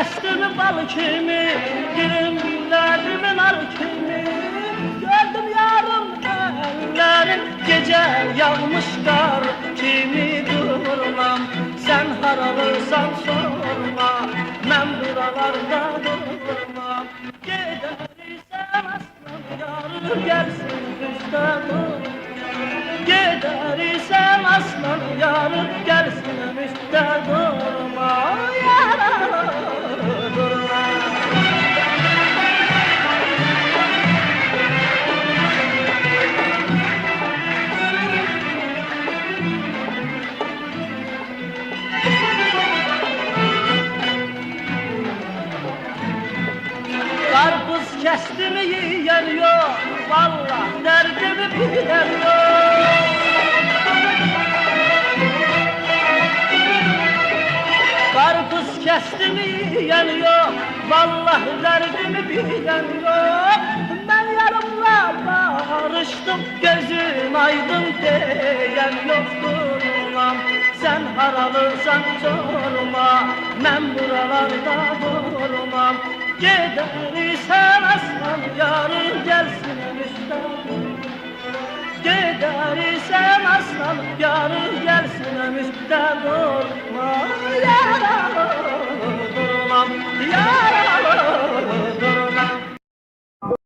kəstin bal kimi, dilimlədim nar kimi. Gördüm yarım əllərin, gecə yağmış qar kimi durmam. Sən haralırsan sorma, mən buralarda durmam. Gedərsən aslan yarı, gəlsin üstə dur. Gedərsən aslan yarı, gəlsin üstə durma. Yaralı durma. Karpuz kestimi yiyen yok, vallah derdimi bilen yok. Karpuz kestimi yiyen yok, vallah derdimi bilen yok. Ben yarımla barıştım, gözüm aydın diyen yoktur ulan. Sen haralırsan sorma, ben buralarda durmam. Gedərsən aslan yarı, gəlsin üstə. Gedərsən aslan yarı, gəlsin üstə durma. Yaralı durmam.